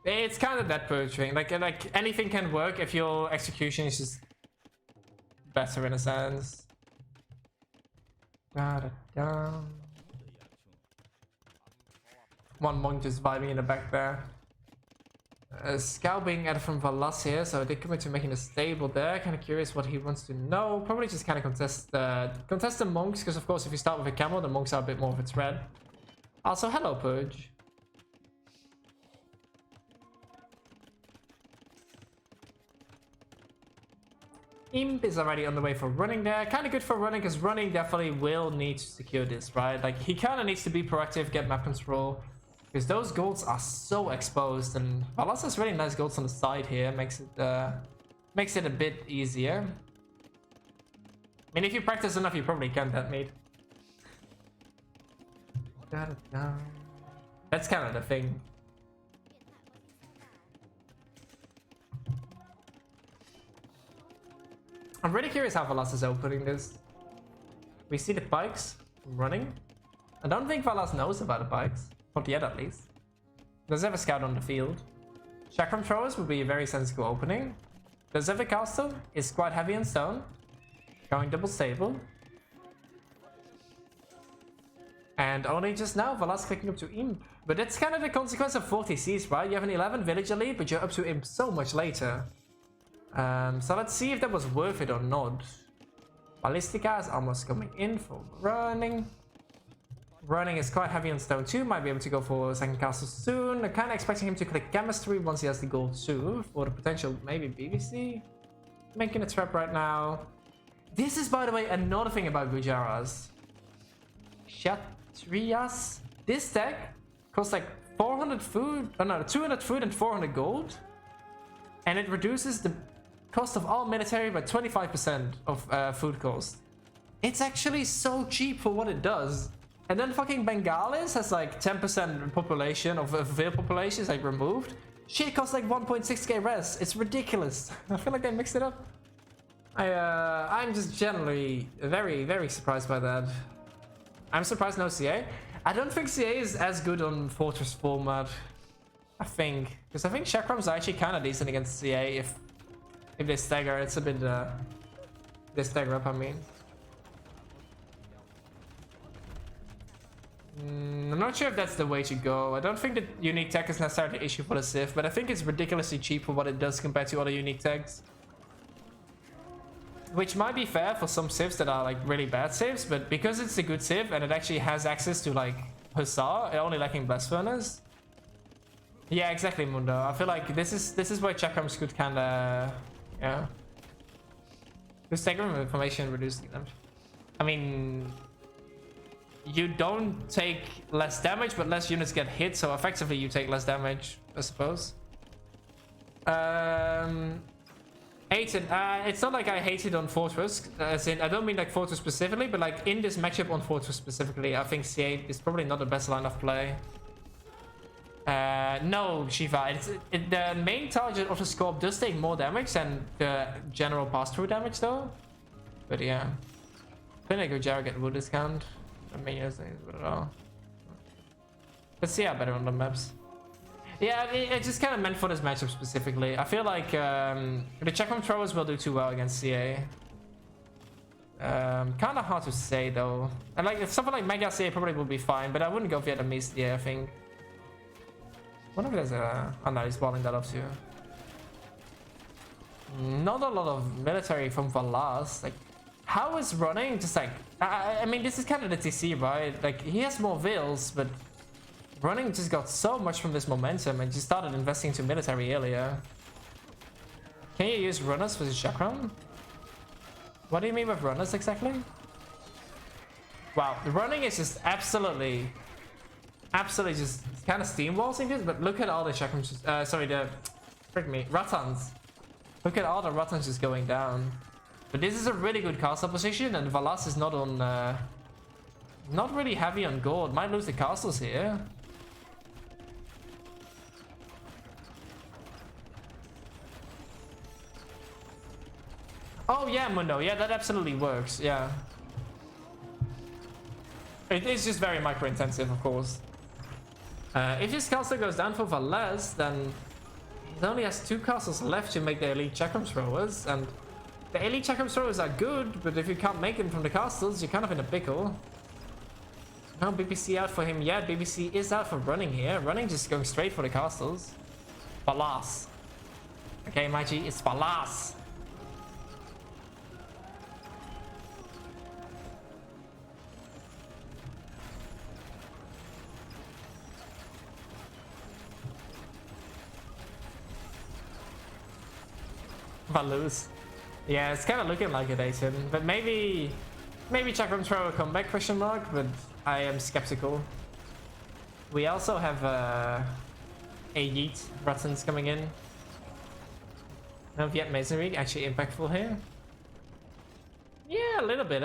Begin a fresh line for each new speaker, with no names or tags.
It's kind of that purging. Like anything can work if your execution is just better in a sense. One monk just vibing in the back there. Scout being added from Valas here, so they commit to making a stable there. Kind of curious what he wants to know. Probably just kind of contest the monks, because of course if you start with a camel, the monks are a bit more of a threat. Also, hello Purge. Imp is already on the way for running there. Kind of good for running, because running definitely will need to secure this, right? Like, he kind of needs to be proactive, get map control, because those golds are so exposed. And Valas has really nice golds on the side here. Makes it a bit easier. I mean, if you practice enough, you probably can that mate. That's kind of the thing. I'm really curious how Valas is opening this. We see the pikes running. I don't think Valas knows about the pikes. Not yet, at least. Does have a scout on the field. Chakram throwers would be a very sensible opening. The Zephyr Castle is quite heavy on stone. Going double stable. And only just now, Valas clicking up to Imp. But that's kind of the consequence of 40 Cs, right? You have an 11 villager lead, but you're up to Imp so much later. So let's see if that was worth it or not. Ballistica is almost coming in for running. Running is quite heavy on stone too. Might be able to go for second castle soon. I'm kind of expecting him to click chemistry once he has the gold too. For the potential maybe BBC. Making a trap right now. This is, by the way, another thing about Gujaras. Kshatriyas. This deck costs like 400 food. Oh no, 200 food and 400 gold. And it reduces the cost of all military by 25% of food cost. It's actually so cheap for what it does. And then fucking Bengalis has like 10% population of Veil population is like removed. Shit costs like 1.6k res. It's ridiculous. I feel like I mixed it up. I'm just generally very, very surprised by that. I'm surprised no CA. I don't think CA is as good on Fortress format. I think. Because I think Chakrams are actually kind of decent against CA if they stagger. It's a bit... they stagger up, I mean. I'm not sure if that's the way to go. I don't think that unique tech is necessarily the issue for the Civ, but I think it's ridiculously cheap for what it does compared to other unique techs. Which might be fair for some Civs that are like really bad Civs, but because it's a good Civ and it actually has access to like Hussar, only lacking Blast Furnace. Yeah, exactly, Mundo. I feel like this is where Chakrams could kinda... yeah. Just take information, reduce damage. I mean... you don't take less damage, but less units get hit, so effectively you take less damage, I suppose. Hated. It's not like I hated on Fortress, as in, I don't mean like Fortress specifically, but like in this matchup on Fortress specifically, I think C8 is probably not the best line of play. No, Shiva, the main target of the scope does take more damage than the general pass-through damage though. But yeah. I think I go Jarrett get wood discount. I mean, it's not at all. Let's see how better on the maps. Yeah, it's just kind of meant for this matchup specifically. I feel like the Chakram throwers will do too well against CA. Kind of hard to say though. And like if something like Mega CA probably would be fine, but I wouldn't go Vietnamese CA. I think. What if there's a... oh no, he's balling that up too. Not a lot of military from Valas. Like, how is running just like... I mean, this is kind of the TC, right? Like, he has more Veils, but running just got so much from this momentum and just started investing into military earlier. Can you use runners for the Chakram? What do you mean with runners exactly? Wow, the running is just absolutely just kind of steamwalling this, but look at all the Chakrams, Rattans. Look at all the Rattans just going down. But this is a really good castle position, and Valas is not on, not really heavy on gold. Might lose the castles here. Oh yeah, Mundo. Yeah, that absolutely works. Yeah. It is just very micro-intensive, of course. If this castle goes down for Valas, then He only has 2 castles left to make the elite chakram throwers, and the elite chakram throwers are good, but if you can't make them from the castles, you're kind of in a pickle. No BBC out for him yet. BBC is out for running here. Running just going straight for the castles. Balas. Okay, my G, it's Balas. Balus. Yeah, it's kind of looking like it, Aiden. But maybe Chakram Throw will come back, question mark, but I am skeptical. We also have a Yeet Ruttons coming in. No Viet Masonry actually impactful here. Yeah, a little bit,